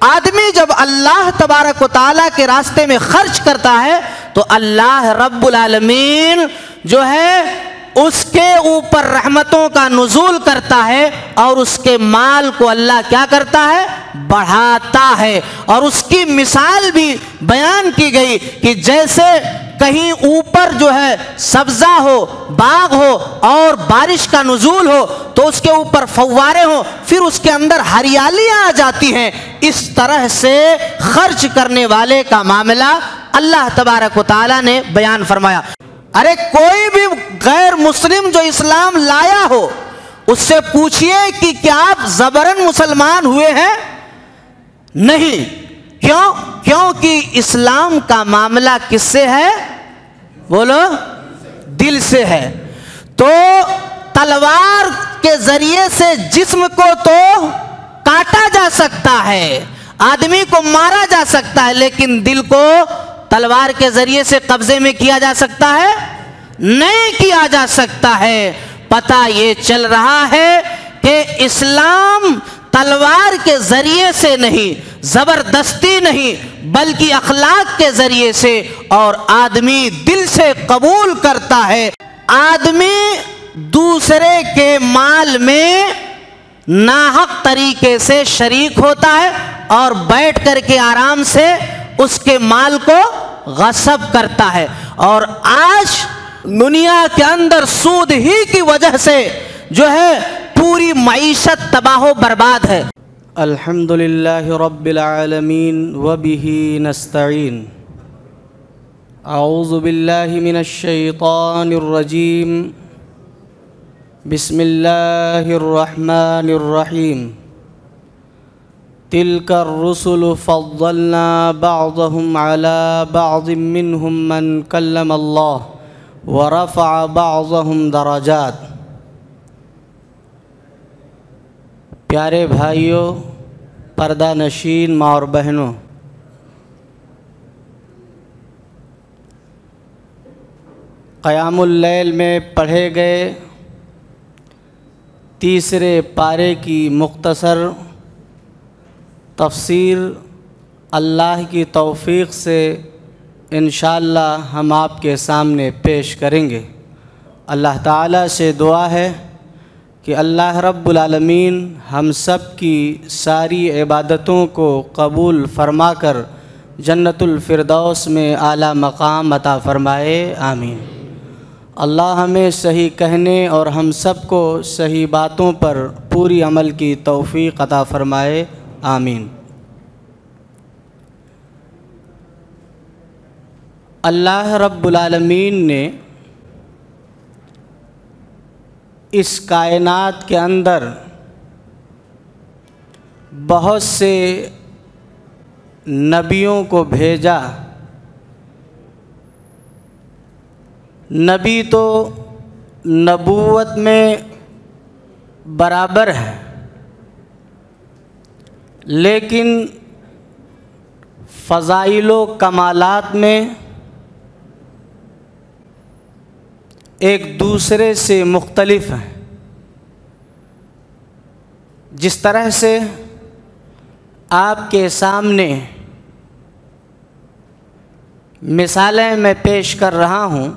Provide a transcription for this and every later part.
آدمی جب اللہ تبارک و تعالیٰ کے راستے میں خرچ کرتا ہے تو اللہ رب العالمین جو ہے اس کے اوپر رحمتوں کا نزول کرتا ہے اور اس کے مال کو اللہ کیا کرتا ہے؟ بڑھاتا ہے۔ اور اس کی مثال بھی بیان کی گئی کہ جیسے کہیں اوپر جو ہے سبزہ ہو، باغ ہو اور بارش کا نزول ہو تو اس کے اوپر فوارے ہوں، پھر اس کے اندر ہریالیاں آ جاتی ہیں، اس طرح سے خرچ کرنے والے کا معاملہ اللہ تبارک و تعالیٰ نے بیان فرمایا۔ ارے کوئی بھی غیر مسلم جو اسلام لایا ہو اس سے پوچھئے کہ کیا آپ زبرن مسلمان ہوئے ہیں؟ نہیں۔ کیوں؟ کیونکہ اسلام کا معاملہ کس سے ہے؟ بولو، دل سے ہے۔ تو تلوار کے ذریعے سے جسم کو تو کاٹا جا سکتا ہے، آدمی کو مارا جا سکتا ہے، لیکن دل کو تلوار کے ذریعے سے قبضے میں کیا جا سکتا ہے؟ نہیں کیا جا سکتا ہے۔ پتہ یہ چل رہا ہے کہ اسلام تلوار کے ذریعے سے نہیں، زبردستی نہیں، بلکہ اخلاق کے ذریعے سے، اور آدمی دل سے قبول کرتا ہے۔ آدمی دوسرے کے مال میں ناحق طریقے سے شریک ہوتا ہے اور بیٹھ کر کے آرام سے اس کے مال کو غصب کرتا ہے، اور آج دنیا کے اندر سود ہی کی وجہ سے جو ہے پوری معیشت تباہ و برباد ہے۔ الحمدللہ رب العالمین وبہ نستعین۔ اعوذ باللہ من الشیطان الرجیم، بسم اللہ الرحمن الرحیم۔ تلک الرسل فضلنا بعضهم على بعض منهم من کلم اللہ ورفع بعضهم درجات۔ پیارے بھائیوں، پردہ نشین ماں اور بہنوں، قیام اللیل میں پڑھے گئے تیسرے پارے کی مختصر تفسیر اللہ کی توفیق سے انشاءاللہ ہم آپ کے سامنے پیش کریں گے۔ اللہ تعالیٰ سے دعا ہے کہ اللہ رب العالمین ہم سب کی ساری عبادتوں کو قبول فرما کر جنت الفردوس میں اعلیٰ مقام عطا فرمائے، آمین۔ اللہ ہمیں صحیح کہنے اور ہم سب کو صحیح باتوں پر پوری عمل کی توفیق عطا فرمائے، آمین۔ اللہ رب العالمین نے اس کائنات کے اندر بہت سے نبیوں کو بھیجا۔ نبی تو نبوت میں برابر ہے، لیکن فضائل و کمالات میں ایک دوسرے سے مختلف ہیں۔ جس طرح سے آپ کے سامنے مثالیں میں پیش کر رہا ہوں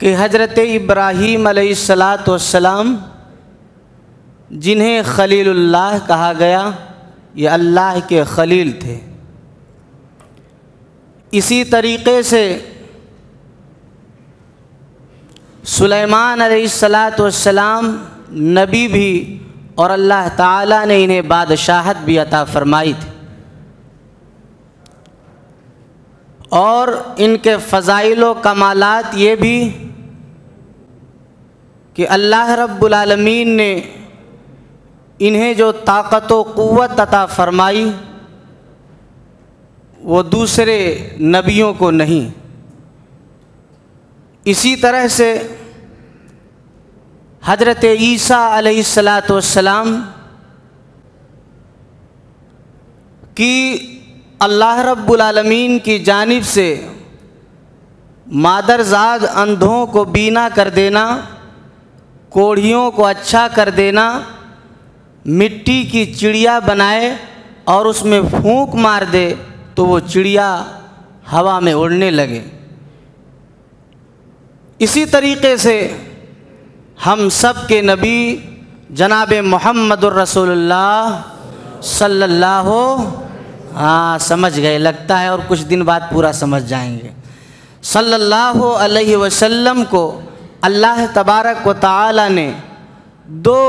کہ حضرت ابراہیم علیہ السلام جنہیں خلیل اللہ کہا گیا، یہ اللہ کے خلیل تھے۔ اسی طریقے سے سلیمان علیہ السلام نبی بھی، اور اللہ تعالیٰ نے انہیں بادشاہت بھی عطا فرمائی تھی، اور ان کے فضائل و کمالات یہ بھی کہ اللہ رب العالمین نے انہیں جو طاقت و قوت عطا فرمائی وہ دوسرے نبیوں کو نہیں۔ اسی طرح سے حضرت عیسیٰ علیہ السلام کی اللہ رب العالمین کی جانب سے مادرزاد اندھوں کو بینا کر دینا، کوڑھیوں کو اچھا کر دینا، مٹی کی چڑیا بنائے اور اس میں پھونک مار دے تو وہ چڑیا ہوا میں اڑنے لگے۔ اسی طریقے سے ہم سب کے نبی جناب محمد الرسول اللہ صلی اللہ سمجھ گئے لگتا ہے، اور کچھ دن بعد پورا سمجھ جائیں گے۔ صلی اللہ علیہ وسلم کو اللہ تبارک و تعالی نے دو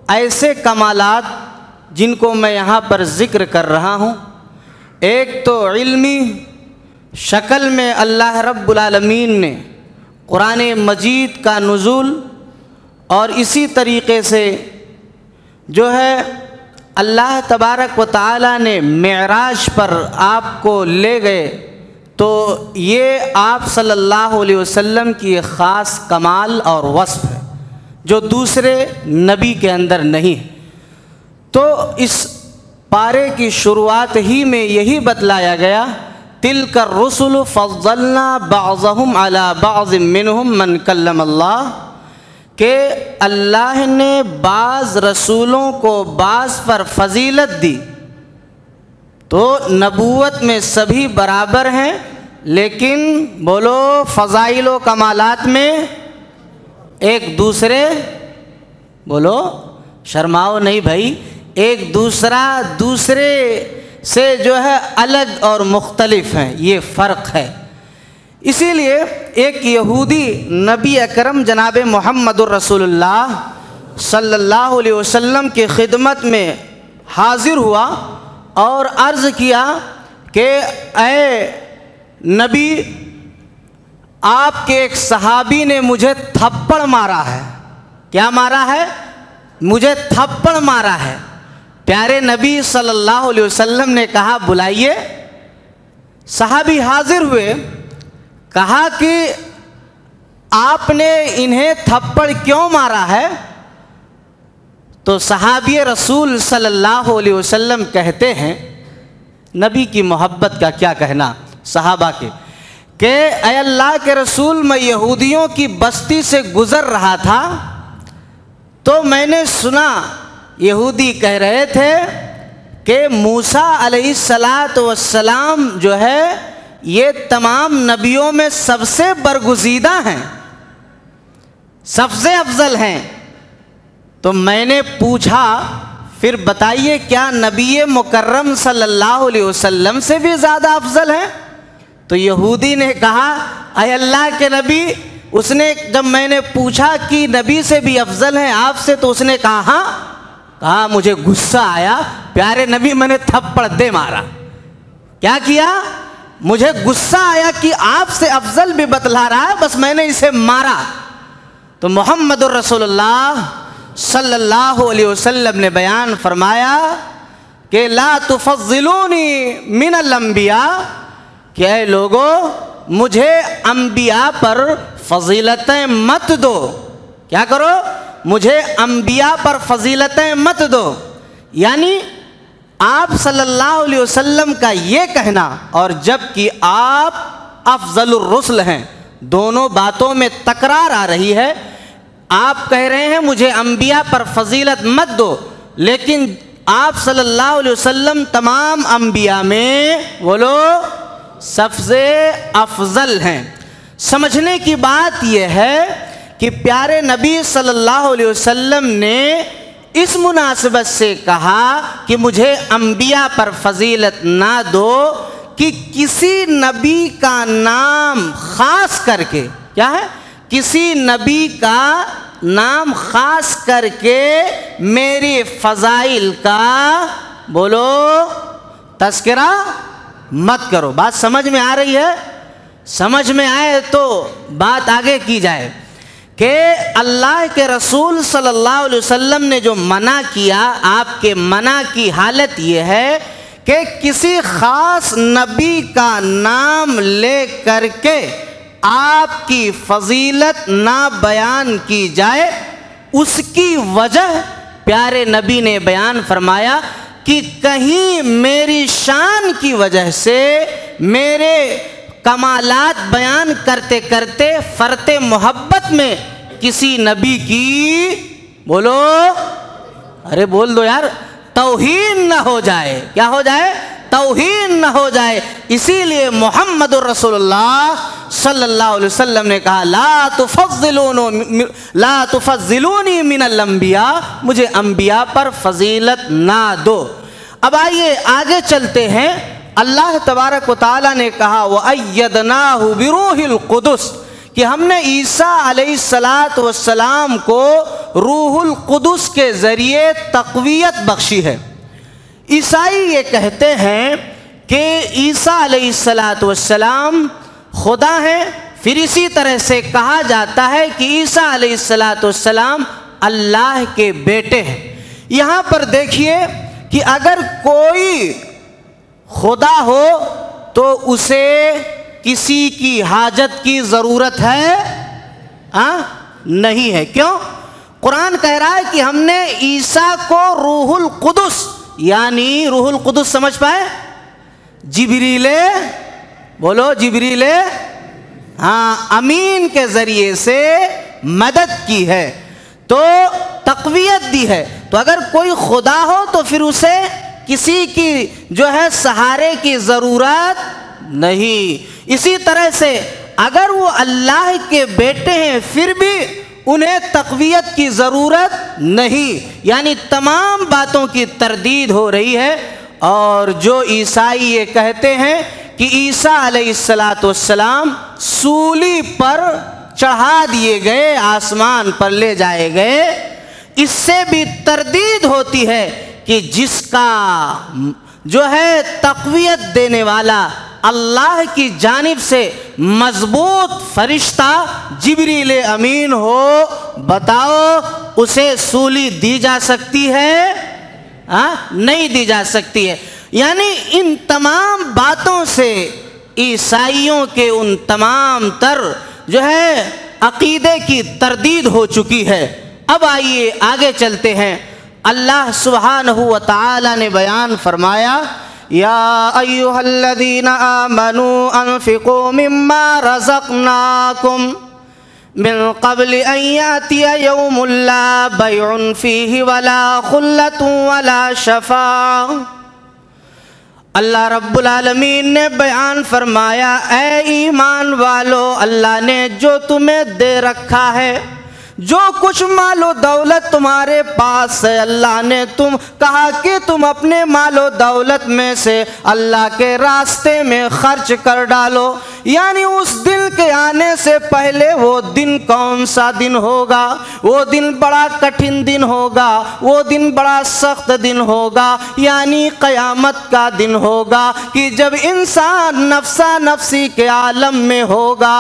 ایسے کمالات جن کو میں یہاں پر ذکر کر رہا ہوں، ایک تو علمی شکل میں اللہ رب العالمین نے قرآن مجید کا نزول، اور اسی طریقے سے جو ہے اللہ تبارک و تعالی نے معراج پر آپ کو لے گئے، تو یہ آپ صلی اللہ علیہ وسلم کی ایک خاص کمال اور وصف ہے جو دوسرے نبی کے اندر نہیں ہے۔ تو اس پارے کی شروعات ہی میں یہی بتلایا گیا، تِلْكَ الرُّسُلُ فَضَّلْنَا بَعْضَهُمْ عَلَى بَعْضٍ مِّنْهُمْ مَنْ كَلَّمَ اللَّهُ، کہ اللہ نے بعض رسولوں کو بعض پر فضیلت دی۔ تو نبوت میں سبھی برابر ہیں، لیکن بولو فضائل و کمالات میں ایک دوسرے، بولو شرماؤ نہیں بھائی، ایک دوسرے سے جو ہے الگ اور مختلف ہیں، یہ فرق ہے۔ اسی لیے ایک یہودی نبی اکرم جناب محمد الرسول اللہ صلی اللہ علیہ وسلم کی خدمت میں حاضر ہوا اور عرض کیا کہ اے نبی، آپ کے ایک صحابی نے مجھے تھپڑ مارا ہے۔ کیا مارا ہے؟ مجھے تھپڑ مارا ہے۔ پیارے نبی صلی اللہ علیہ وسلم نے کہا بلائیے۔ صحابی حاضر ہوئے، کہا کہ آپ نے انہیں تھپڑ کیوں مارا ہے؟ تو صحابی رسول صلی اللہ علیہ وسلم کہتے ہیں، نبی کی محبت کا کیا کہنا صحابہ کے، کہ اے اللہ کے رسول، میں یہودیوں کی بستی سے گزر رہا تھا تو میں نے سنا یہودی کہہ رہے تھے کہ موسیٰ علیہ السلام جو ہے یہ تمام نبیوں میں سب سے برگزیدہ ہیں، سب سے افضل ہیں۔ تو میں نے پوچھا پھر بتائیے کیا نبی مکرم صلی اللہ علیہ وسلم سے بھی زیادہ افضل ہیں؟ تو یہودی نے کہا اے اللہ کے نبی، اس نے جب میں نے پوچھا کہ نبی سے بھی افضل ہیں آپ سے، تو اس نے کہا ہاں۔ کہا مجھے غصہ آیا، پیارے نبی میں نے تھپڑ دے مارا۔ کیا کیا؟ مجھے غصہ آیا کہ آپ سے افضل بھی بتلا رہا ہے، بس میں نے اسے مارا۔ تو محمد الرسول اللہ صلی اللہ علیہ وسلم نے بیان فرمایا کہ لا تفضلونی من الانبیاء، کہ اے لوگو مجھے انبیاء پر فضیلتیں مت دو۔ کیا کرو؟ مجھے انبیاء پر فضیلتیں مت دو۔ یعنی آپ صلی اللہ علیہ وسلم کا یہ کہنا، اور جب کہ آپ افضل الرسل ہیں، دونوں باتوں میں تکرار آ رہی ہے۔ آپ کہہ رہے ہیں مجھے انبیاء پر فضیلت مت دو، لیکن آپ صلی اللہ علیہ وسلم تمام انبیاء میں بولو سب سے افضل ہیں۔ سمجھنے کی بات یہ ہے کہ پیارے نبی صلی اللہ علیہ وسلم نے اس مناسبت سے کہا کہ مجھے انبیاء پر فضیلت نہ دو کہ کسی نبی کا نام خاص کر کے، کیا ہے؟ کسی نبی کا نام خاص کر کے میری فضائل کا بولو تذکرہ مت کرو۔ بات سمجھ میں آ رہی ہے؟ سمجھ میں آئے تو بات آگے کی جائے کہ اللہ کے رسول صلی اللہ علیہ وسلم نے جو منع کیا، آپ کے منع کی حالت یہ ہے کہ کسی خاص نبی کا نام لے کر کے آپ کی فضیلت نہ بیان کی جائے۔ اس کی وجہ پیارے نبی نے بیان فرمایا کہ کہیں میری شان کی وجہ سے میرے کمالات بیان کرتے کرتے فرط محبت میں کسی نبی کی بولو ارے بول دو یار، توہین نہ ہو جائے. کیا ہو جائے؟ توہین نہ ہو جائے. اسی لیے محمد الرسول اللہ صلی اللہ علیہ وسلم نے کہا لا تفضلونی من الانبیاء، مجھے انبیاء پر فضیلت نہ دو. اب آئیے آگے چلتے ہیں. اللہ تبارک و تعالیٰ نے کہا وَأَيَّدْنَاهُ بِرُوحِ الْقُدُسِ، کہ ہم نے عیسیٰ علیہ السلام کو روح القدس کے ذریعے تقویت بخشی ہے. عیسائی یہ کہتے ہیں کہ عیسیٰ علیہ السلام خدا ہیں. پھر اسی طرح سے کہا جاتا ہے کہ عیسیٰ علیہ السلام اللہ کے بیٹے ہیں. یہاں پر دیکھیے کہ اگر کوئی خدا ہو تو اسے کسی کی حاجت کی ضرورت ہے؟ نہیں ہے. کیوں؟ قرآن کہہ رہا ہے کہ ہم نے عیسیٰ کو روح القدس، یعنی روح القدس سمجھ پائے؟ جبریل، بولو جبریل امین کے ذریعے سے مدد کی ہے، تو تقویت دی ہے. تو اگر کوئی خدا ہو تو پھر اسے کسی کی جو ہے سہارے کی ضرورت نہیں. اسی طرح سے اگر وہ اللہ کے بیٹے ہیں پھر بھی انہیں تقویت کی ضرورت نہیں. یعنی تمام باتوں کی تردید ہو رہی ہے. اور جو عیسائی یہ کہتے ہیں کہ عیسیٰ علیہ السلام سولی پر چڑھا دیے گئے، آسمان پر لے جائے گئے، اس سے بھی تردید ہوتی ہے کہ جس کا جو ہے تقویت دینے والا اللہ کی جانب سے مضبوط فرشتہ جبریل امین ہو، بتاؤ اسے سولی دی جا سکتی ہے؟ نہیں دی جا سکتی ہے. یعنی ان تمام باتوں سے عیسائیوں کے ان تمام تر جو ہے عقیدے کی تردید ہو چکی ہے. اب آئیے آگے چلتے ہیں. اللہ سبحانہ و تعالی نے بیان فرمایا یا ایھا الذین آمنوا انفقوا مما رزقناکم من قبل ان یأتی یوم لا بیع فیہ ولا خلۃ ولا شفاعۃ. اللہ رب العالمین نے بیان فرمایا اے ایمان والو، اللہ نے جو تمہیں دے رکھا ہے، جو کچھ مال و دولت تمہارے پاس ہے، اللہ نے تم کہا کہ تم اپنے مال و دولت میں سے اللہ کے راستے میں خرچ کر ڈالو. یعنی اس دن کے آنے سے پہلے وہ دن کون سا دن ہوگا؟ وہ دن بڑا کٹھن دن ہوگا، وہ دن بڑا سخت دن ہوگا، یعنی قیامت کا دن ہوگا کہ جب انسان نفسا نفسی کے عالم میں ہوگا.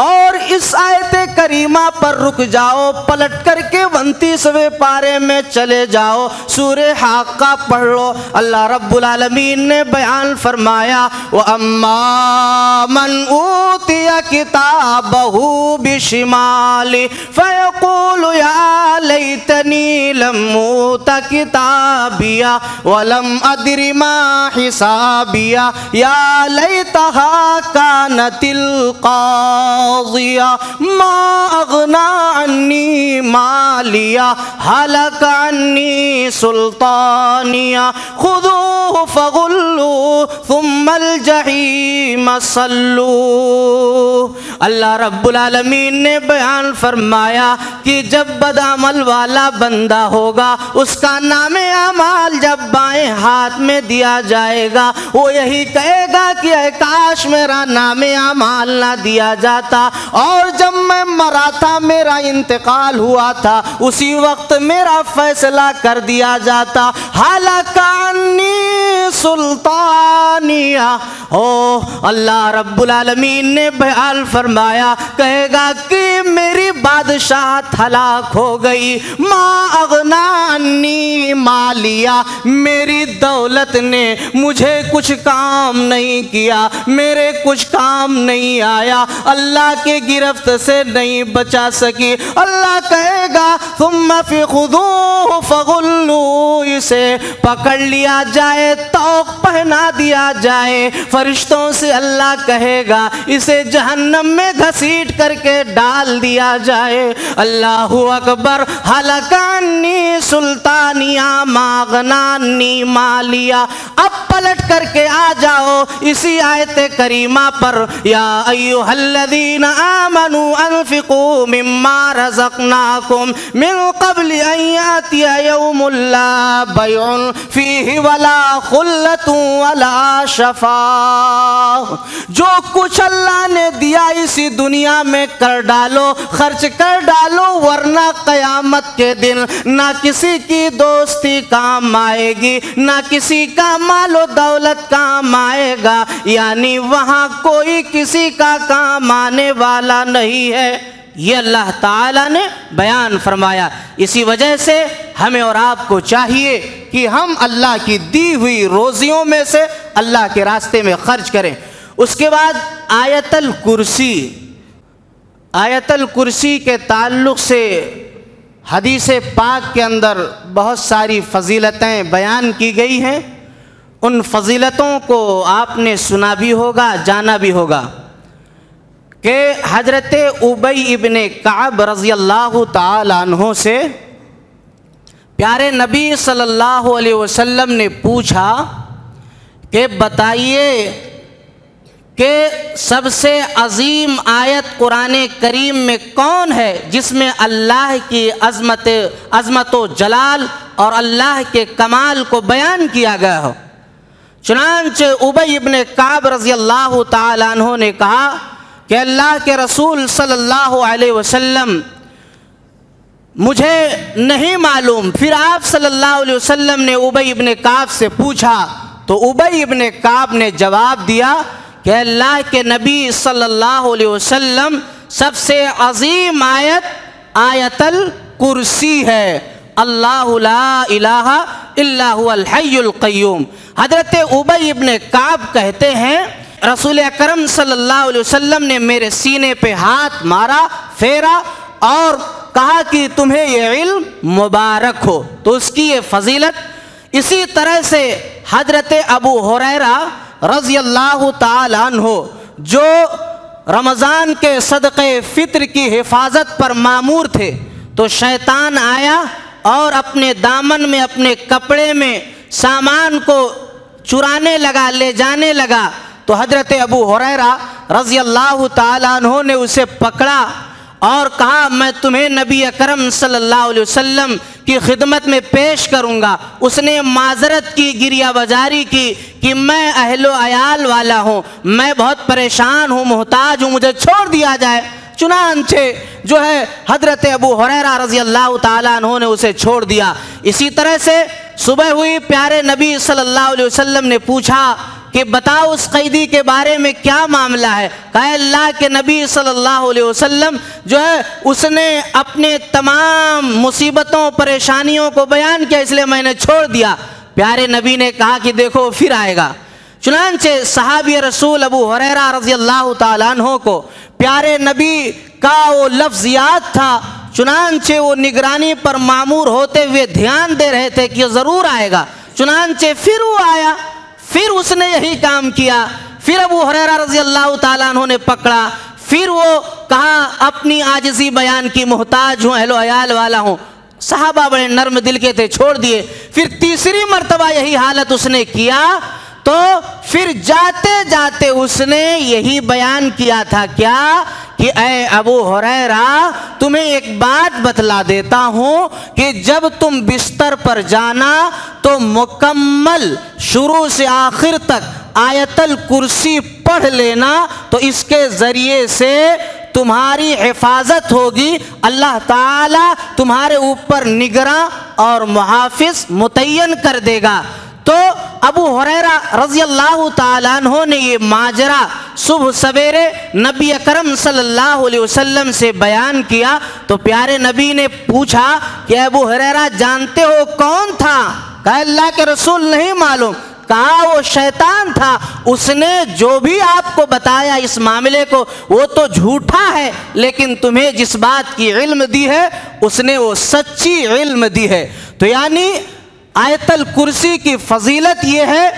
اور اس آیت کریمہ پر رک جاؤ، پلٹ کر کے 29ویں پارے میں چلے جاؤ، سورہ حاقہ پڑھ لو. اللہ رب العالمین نے بیان فرمایا وَأَمَّا مَنْ أُوتِيَ كِتَابَهُ بِشِمَالِهِ فَيَقُولُ يَا لَيْتَنِي لَمْ أُوتَ كِتَابِيَهْ وَلَمْ أَدْرِ مَا حِسَابِيَهْ يَا لَيْتَهَا كَانَتِ الْقَاضِيَةَ مَا أَغْنَىٰ عَنِّي مَالِيَهْ هَلَكَ عَنِّي سُلْطَانِيَهْ خُذُوهُ فَغُلُّوهُ ثُمَّ الْجَحِيمَ صَلُّوهُ. اللہ رب العالمین نے بیان فرمایا کہ جب بدعمل والا بندہ ہوگا، اس کا نام اعمال جب بائیں ہاتھ میں دیا جائے گا، وہ یہی کہے گا کہ اے کاش میرا نام اعمال نہ دیا جاتا، اور جب میں مرا تھا، میرا انتقال ہوا تھا، اسی وقت میرا فیصلہ کر دیا جاتا. ہلاک عنی سلطانیہ. اللہ رب العالمین نے بیان فرمایا، کہے گا کہ میری بادشاہت ہلاک ہو گئی. ما اغنا عنی مالیہ لیا، میری دولت نے مجھے کچھ کام نہیں کیا، میرے کچھ کام نہیں آیا، اللہ کے گرفت سے نہیں بچا سکی۔ اللہ کہے گا ثم فخذوہ فغلوہ، اسے پکڑ لیا جائے، طوق پہنا دیا جائے۔ فرشتوں سے اللہ کہے گا اسے جہنم میں گھسیٹ کر کے ڈال دیا جائے۔ اللہ اکبر، ہلک عنی سلطانیہ ما اغنی عنی مالیہ۔ اب پلٹ کر کے آ جاؤ اسی آیت کریمہ پر، یا ایھا الذین آمنوا انفقوا مما رزقناکم من قبل ان یاتی یوم لا بیع فیہ ولا خلۃ ولا شفاعۃ۔ جو کچھ اللہ نے دیا اسی دنیا میں کر ڈالو، خرچ کر ڈالو، ورنہ قیامت کے دن نہ کسی کی دوستی کام آئے گی، نہ کسی کا مال و دولت کام آئے گا، یعنی وہاں کوئی کسی کا کام آنے والا نہیں ہے۔ یہ اللہ تعالیٰ نے بیان فرمایا۔ اسی وجہ سے ہمیں اور آپ کو چاہیے کہ ہم اللہ کی دی ہوئی روزیوں میں سے اللہ کے راستے میں خرچ کریں۔ اس کے بعد آیت الکرسی، آیت الکرسی کے تعلق سے حدیث پاک کے اندر بہت ساری فضیلتیں بیان کی گئی ہیں۔ ان فضیلتوں کو آپ نے سنا بھی ہوگا، جانا بھی ہوگا کہ حضرت ابی ابن کعب رضی اللہ تعالی عنہ سے پیارے نبی صلی اللہ علیہ وسلم نے پوچھا کہ بتائیے کہ سب سے عظیم آیت قرآن کریم میں کون ہے جس میں اللہ کی عظمت و جلال اور اللہ کے کمال کو بیان کیا گیا ہو؟ چنانچہ ابی ابن کعب رضی اللہ تعالی عنہ نے کہا کہ اللہ کے رسول صلی اللہ علیہ وسلم مجھے نہیں معلوم۔ پھر آپ صلی اللہ علیہ وسلم نے ابی ابن کعب سے پوچھا تو ابی ابن کعب نے جواب دیا کہ اللہ کے نبی صلی اللہ علیہ وسلم سب سے عظیم آیت آیت الکرسی ہے، اللہ لا الہ الا هو الحی القیوم۔ حضرت ابی ابن کعب کہتے ہیں رسول اکرم صلی اللہ علیہ وسلم نے میرے سینے پہ ہاتھ مارا، پھیرا اور کہا کہ تمہیں یہ علم مبارک ہو، تو اس کی یہ فضیلت۔ اسی طرح سے حضرت ابو ہریرہ رضی اللہ تعالی عنہ جو رمضان کے صدقے فطر کی حفاظت پر مامور تھے، تو شیطان آیا اور اپنے دامن میں، اپنے کپڑے میں سامان کو چرانے لگا، لے جانے لگا، تو حضرت ابو ہریرہ رضی اللہ تعالی عنہ نے اسے پکڑا اور کہا میں تمہیں نبی اکرم صلی اللہ علیہ وسلم کی خدمت میں پیش کروں گا۔ اس نے معذرت کی، گریہ بجاری کی کہ میں اہل و عیال والا ہوں، میں بہت پریشان ہوں، محتاج ہوں، مجھے چھوڑ دیا جائے۔ چنانچہ جو ہے حضرت ابو ہریرہ رضی اللہ تعالیٰ عنہ نے اسے چھوڑ دیا۔ اسی طرح سے صبح ہوئی، پیارے نبی صلی اللہ علیہ وسلم نے پوچھا کہ بتاؤ اس قیدی کے بارے میں کیا معاملہ ہے؟ کہا اللہ کے نبی صلی اللہ علیہ وسلم جو ہے اس نے اپنے تمام مصیبتوں پریشانیوں کو بیان کیا، اس لیے میں نے چھوڑ دیا۔ پیارے نبی نے کہا کہ دیکھو پھر آئے گا۔ چنانچہ صحابی رسول ابو ہریرہ رضی اللہ تعالیٰ عنہ کو پیارے نبی کا وہ لفظ یاد تھا، چنانچہ وہ نگرانی پر معمور ہوتے ہوئے دھیان دے رہے تھے کہ ضرور آئے گا۔ چنانچہ پھر وہ آیا، پھر اس نے یہی کام کیا، پھر ابو ہریرہ رضی اللہ تعالیٰ عنہ نے پکڑا، پھر وہ کہا اپنی عاجزی بیان کی، محتاج ہوں، اہل و عیال والا ہوں۔ صحابہ بڑے نرم دل کے تھے، چھوڑ دیے۔ پھر تیسری مرتبہ یہی حالت اس نے کیا تو پھر جاتے جاتے اس نے یہی بیان کیا تھا، کیا کہ اے ابو ہریرہ تمہیں ایک بات بتلا دیتا ہوں کہ جب تم بستر پر جانا تو مکمل شروع سے آخر تک آیت الکرسی پڑھ لینا، تو اس کے ذریعے سے تمہاری حفاظت ہوگی، اللہ تعالیٰ تمہارے اوپر نگراں اور محافظ متعین کر دے گا۔ تو ابو ہریرہ رضی اللہ تعالیٰ عنہ نے یہ ماجرا صبح سویرے نبی اکرم صلی اللہ علیہ وسلم سے بیان کیا، تو پیارے نبی نے پوچھا کہ ابو ہریرہ جانتے ہو کون تھا؟ کہا اللہ کے رسول نہیں معلوم، کہا وہ شیطان تھا، اس نے جو بھی آپ کو بتایا اس معاملے کو وہ تو جھوٹا ہے، لیکن تمہیں جس بات کی علم دی ہے اس نے وہ سچی علم دی ہے۔ تو یعنی آیت الکرسی کی فضیلت یہ ہے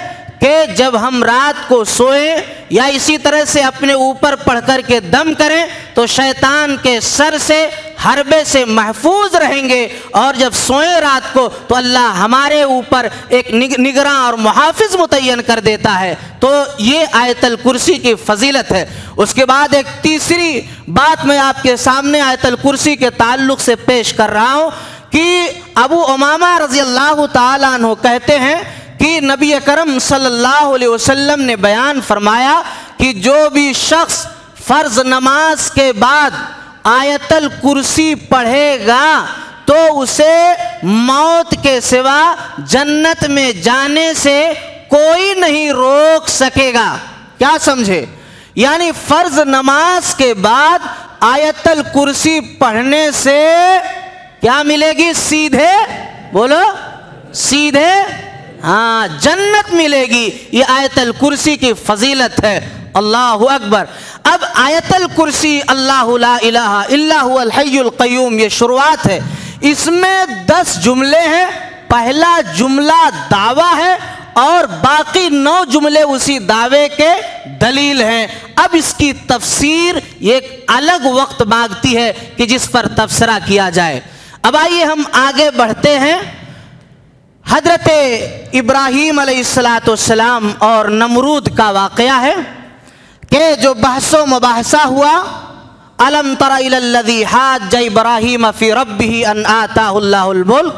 کہ جب ہم رات کو سوئیں یا اسی طرح سے اپنے اوپر پڑھ کر کے دم کریں تو شیطان کے سر سے حربے سے محفوظ رہیں گے، اور جب سوئیں رات کو تو اللہ ہمارے اوپر ایک نگراں اور محافظ متعین کر دیتا ہے۔ تو یہ آیت الکرسی کی فضیلت ہے۔ اس کے بعد ایک تیسری بات میں آپ کے سامنے آیت الکرسی کے تعلق سے پیش کر رہا ہوں کہ ابو امامہ رضی اللہ تعالیٰ عنہ کہتے ہیں کہ نبی اکرم صلی اللہ علیہ وسلم نے بیان فرمایا کہ جو بھی شخص فرض نماز کے بعد آیت الکرسی پڑھے گا تو اسے موت کے سوا جنت میں جانے سے کوئی نہیں روک سکے گا۔ کیا سمجھے؟ یعنی فرض نماز کے بعد آیت الکرسی پڑھنے سے کیا ملے گی؟ سیدھے بولو، سیدھے ہاں جنت ملے گی۔ یہ آیت الکرسی کی فضیلت ہے۔ اللہ اکبر۔ اب آیت الکرسی اللہ لا الہ الا هو الحی القیوم یہ شروعات ہے، اس میں 10 جملے ہیں۔ پہلا جملہ دعویٰ ہے اور باقی 9 جملے اسی دعوے کے دلیل ہیں۔ اب اس کی تفسیر یہ ایک الگ وقت مانگتی ہے کہ جس پر تبصرہ کیا جائے۔ اب آئیے ہم آگے بڑھتے ہیں۔ حضرت ابراہیم علیہ السلام اور نمرود کا واقعہ ہے کہ جو بحث و مباحثہ ہوا، الم تر الی الذی حاج ابراہیم فی ربہ ان آتاہ اللہ الملک،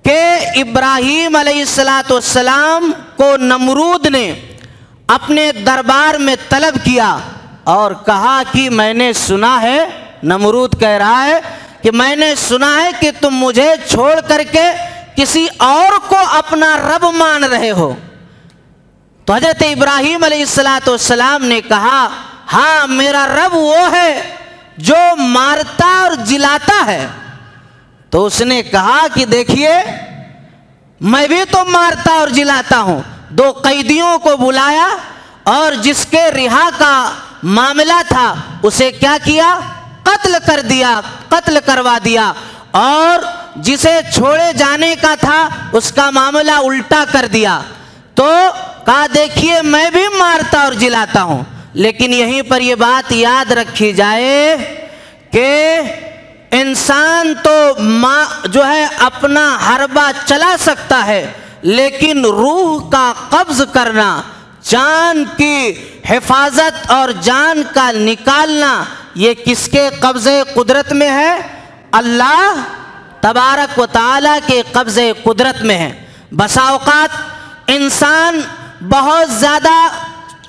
کہ ابراہیم علیہ السلام کو نمرود نے اپنے دربار میں طلب کیا اور کہا کہ میں نے سنا ہے، نمرود کہہ رہا ہے کہ میں نے سنا ہے کہ تم مجھے چھوڑ کر کے کسی اور کو اپنا رب مان رہے ہو۔ تو حضرت ابراہیم علیہ السلام نے کہا ہاں میرا رب وہ ہے جو مارتا اور جلاتا ہے۔ تو اس نے کہا کہ دیکھیے میں بھی تو مارتا اور جلاتا ہوں۔ 2 قیدیوں کو بلایا اور جس کے رہا کا معاملہ تھا اسے کیا کیا؟ قتل کر دیا، قتل کروا دیا، اور جسے چھوڑے جانے کا تھا اس کا معاملہ الٹا کر دیا۔ تو کہا دیکھیے میں بھی مارتا اور جلاتا ہوں، لیکن یہیں پر یہ بات یاد رکھی جائے کہ انسان تو جو ہے اپنا حربہ چلا سکتا ہے، لیکن روح کا قبض کرنا، جان کی حفاظت اور جان کا نکالنا یہ کس کے قبضے قدرت میں ہے؟ اللہ تبارک و تعالیٰ کے قبضے قدرت میں ہے۔ بسا اوقات انسان بہت زیادہ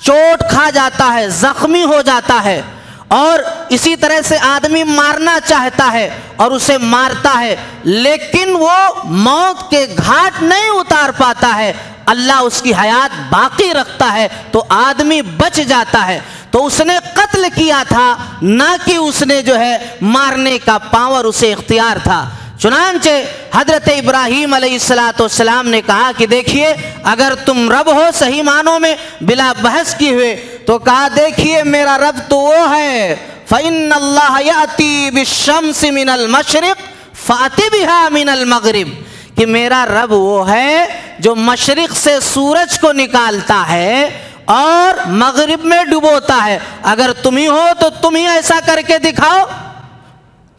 چوٹ کھا جاتا ہے، زخمی ہو جاتا ہے، اور اسی طرح سے آدمی مارنا چاہتا ہے اور اسے مارتا ہے، لیکن وہ موت کے گھاٹ نہیں اتار پاتا ہے، اللہ اس کی حیات باقی رکھتا ہے تو آدمی بچ جاتا ہے۔ تو اس نے قتل کیا تھا، نہ کہ اس نے جو ہے مارنے کا پاور اسے اختیار تھا۔ چنانچہ حضرت ابراہیم علیہ السلام نے کہا کہ دیکھیے اگر تم رب ہو صحیح معنوں میں بلا بحث کی ہوئے، تو کہا دیکھیے میرا رب تو وہ ہے فَإِنَّ اللَّهَ يَأْتِي بِالشَّمْسِ مِنَ الْمَشْرِقِ فَأْتِ بِهَا مِنَ الْمَغْرِبِ، کہ میرا رب وہ ہے جو مشرق سے سورج کو نکالتا ہے اور مغرب میں ڈبوتا ہے، اگر تم ہی ہو تو تم ہی ایسا کر کے دکھاؤ۔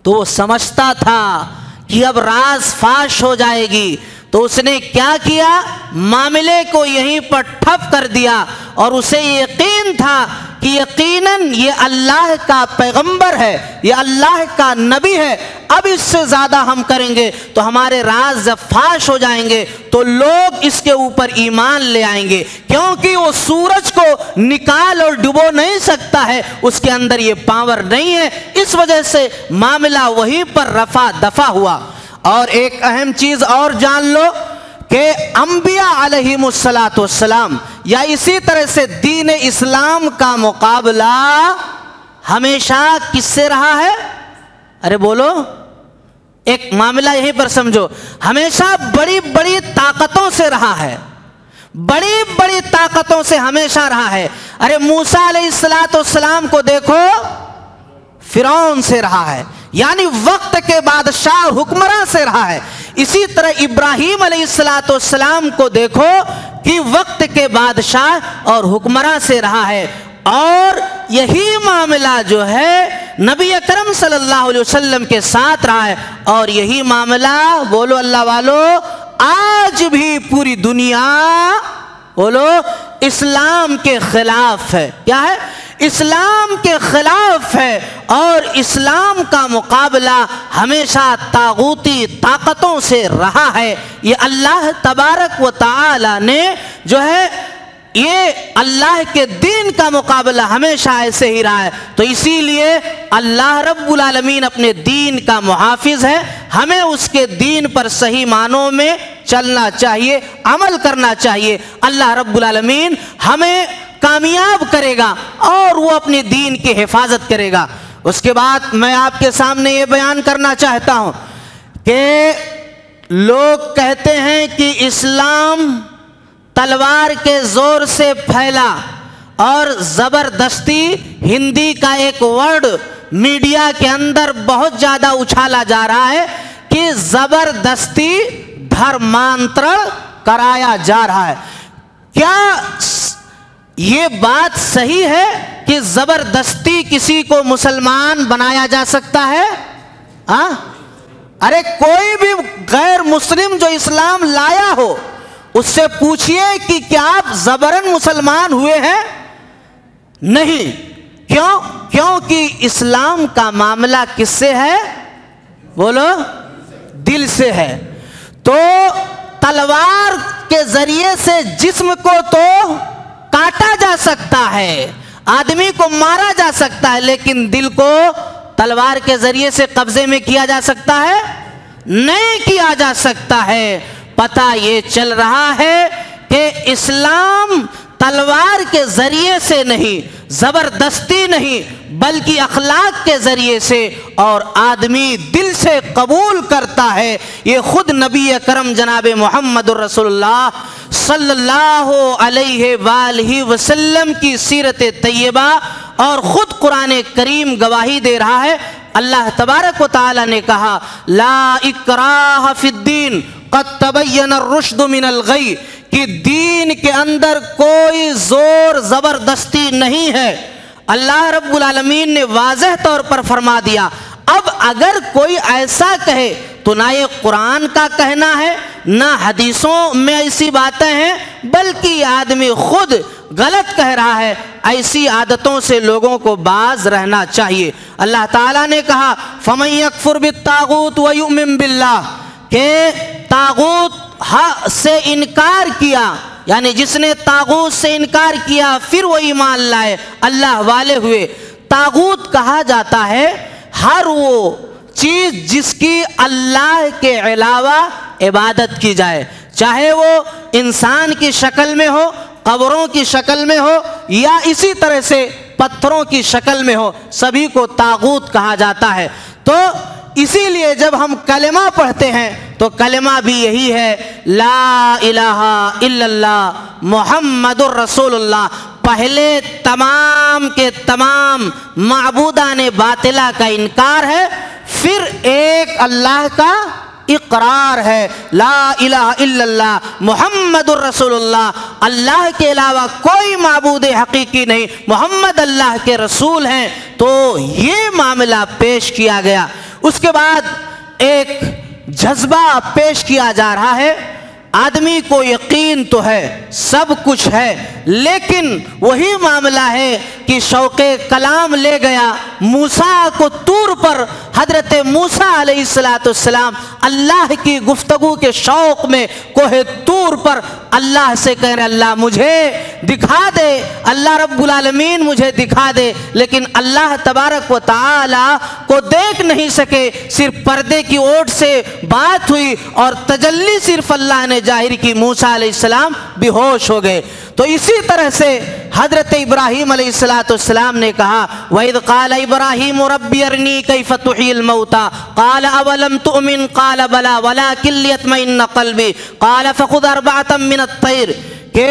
تو وہ سمجھتا تھا کہ اب راز فاش ہو جائے گی، تو اس نے کیا کیا؟ معاملے کو یہیں پر ٹھپ کر دیا، اور اسے یقین تھا کہ یقیناً یہ اللہ کا پیغمبر ہے، یہ اللہ کا نبی ہے، اب اس سے زیادہ ہم کریں گے تو ہمارے راز جب فاش ہو جائیں گے تو لوگ اس کے اوپر ایمان لے آئیں گے، کیونکہ وہ سورج کو نکال اور ڈبو نہیں سکتا ہے، اس کے اندر یہ پاور نہیں ہے، اس وجہ سے معاملہ وہیں پر رفع دفع ہوا۔ اور ایک اہم چیز اور جان لو کہ انبیاء علیہم السلام یا اسی طرح سے دین اسلام کا مقابلہ ہمیشہ کس سے رہا ہے؟ ارے بولو، ایک معاملہ یہیں پر سمجھو، ہمیشہ بڑی بڑی طاقت طاقتوں سے رہا ہے، بڑی بڑی طاقتوں سے ہمیشہ رہا ہے۔ ارے موسیٰ علیہ السلام کو دیکھو، فرعون سے رہا ہے، یعنی وقت کے بادشاہ اور حکمراں سے رہا ہے۔ اسی طرح ابراہیم علیہ السلام کو دیکھو کہ وقت کے بادشاہ اور حکمراں سے رہا ہے، اور یہی معاملہ جو ہے نبی اکرم صلی اللہ علیہ وسلم کے ساتھ رہا ہے، اور یہی معاملہ بولو اللہ والو آج بھی پوری دنیا بولو اسلام کے خلاف ہے۔ کیا ہے؟ اسلام کے خلاف ہے، اور اسلام کا مقابلہ ہمیشہ طاغوتی طاقتوں سے رہا ہے۔ یہ اللہ تبارک و تعالی نے جو ہے یہ اللہ کے دین کا مقابلہ ہمیشہ ایسے ہی رہا ہے۔ تو اسی لیے اللہ رب العالمین اپنے دین کا محافظ ہے، ہمیں اس کے دین پر صحیح معنوں میں چلنا چاہیے، عمل کرنا چاہیے۔ اللہ رب العالمین ہمیں کامیاب کرے گا اور وہ اپنے دین کی حفاظت کرے گا۔ اس کے بعد میں آپ کے سامنے یہ بیان کرنا چاہتا ہوں کہ لوگ کہتے ہیں کہ اسلام تلوار کے زور سے پھیلا، اور زبردستی ہندی کا ایک ورڈ میڈیا کے اندر بہت زیادہ اچھالا جا رہا ہے کہ زبردستی دھرمانتر کرایا جا رہا ہے۔ کیا یہ بات صحیح ہے کہ زبردستی کسی کو مسلمان بنایا جا سکتا ہے؟ ارے کوئی بھی غیر مسلم جو اسلام لایا ہو اس سے پوچھئے کہ کیا آپ زبرن مسلمان ہوئے ہیں؟ نہیں۔ کیوں؟ کیونکہ اسلام کا معاملہ کس سے ہے؟ بولو، دل سے ہے۔ تو تلوار کے ذریعے سے جسم کو تو کاٹا جا سکتا ہے، آدمی کو مارا جا سکتا ہے، لیکن دل کو تلوار کے ذریعے سے قبضے میں کیا جا سکتا ہے؟ نہیں کیا جا سکتا ہے۔ پتہ یہ چل رہا ہے کہ اسلام تلوار کے ذریعے سے نہیں، زبردستی نہیں، بلکہ اخلاق کے ذریعے سے اور آدمی دل سے قبول کرتا ہے۔ یہ خود نبی اکرم جناب محمد الرسول اللہ صلی اللہ علیہ وآلہ وسلم کی سیرت طیبہ اور خود قرآن کریم گواہی دے رہا ہے۔ اللہ تبارک و تعالی نے کہا لا اکراہ فی الدین قد تبین الرشد من الغی، کہ دین کے اندر کوئی زور زبردستی نہیں ہے۔ اللہ رب العالمین نے واضح طور پر فرما دیا۔ اب اگر کوئی ایسا کہے تو نہ یہ قرآن کا کہنا ہے نہ حدیثوں میں ایسی باتیں ہیں، بلکہ آدمی خود غلط کہہ رہا ہے۔ ایسی عادتوں سے لوگوں کو باز رہنا چاہیے۔ اللہ تعالیٰ نے کہا فَمَن يَكْفُرْ بِالطَّاغُوتِ وَيُؤْمِن بِاللَّهِ، کہ طاغوت سے انکار کیا، یعنی جس نے طاغوت سے انکار کیا پھر وہ ایمان لائے، اللہ والے ہوئے۔ طاغوت کہا جاتا ہے ہر وہ چیز جس کی اللہ کے علاوہ عبادت کی جائے، چاہے وہ انسان کی شکل میں ہو، قبروں کی شکل میں ہو، یا اسی طرح سے پتھروں کی شکل میں ہو، سبھی کو طاغوت کہا جاتا ہے۔ تو اسی لیے جب ہم کلمہ پڑھتے ہیں تو کلمہ بھی یہی ہے لا الہ الا اللہ محمد الرسول اللہ۔ پہلے تمام کے تمام معبودان باطلہ کا انکار ہے، پھر ایک اللہ کا اقرار ہے لا الہ الا اللہ محمد الرسول اللہ، اللہ کے علاوہ کوئی معبود حقیقی نہیں، محمد اللہ کے رسول ہیں۔ تو یہ معاملہ پیش کیا گیا۔ اس کے بعد ایک جذبہ پیش کیا جا رہا ہے۔ آدمی کو یقین تو ہے، سب کچھ ہے، لیکن وہی معاملہ ہے کہ شوق کلام لے گیا موسیٰ کو طور پر۔ حضرت موسیٰ علیہ السلام اللہ کی گفتگو کے شوق میں کوہ طور پر اللہ سے کہہ رہے اللہ مجھے دکھا دے، اللہ رب العالمین مجھے دکھا دے، لیکن اللہ تبارک و تعالی کو دیکھ نہیں سکے، صرف پردے کی اوٹ سے بات ہوئی اور تجلی صرف اللہ نے ظاہر کی، موسیٰ علیہ السلام بے ہوش ہو گئے۔ تو اسی طرح سے حضرت ابراہیم علیہ السلام نے کہا وَإِذْ قَالَ إِبْرَاهِيمُ رَبِّ أَرِنِي كَيْفَ تُحْيِي الْمَوْتَى قَالَ أَوَلَمْ تُؤْمِنْ قَالَ قال بلا ولکن لیطمئن قلبی قال فخذ اربعۃ من الطیر، کہ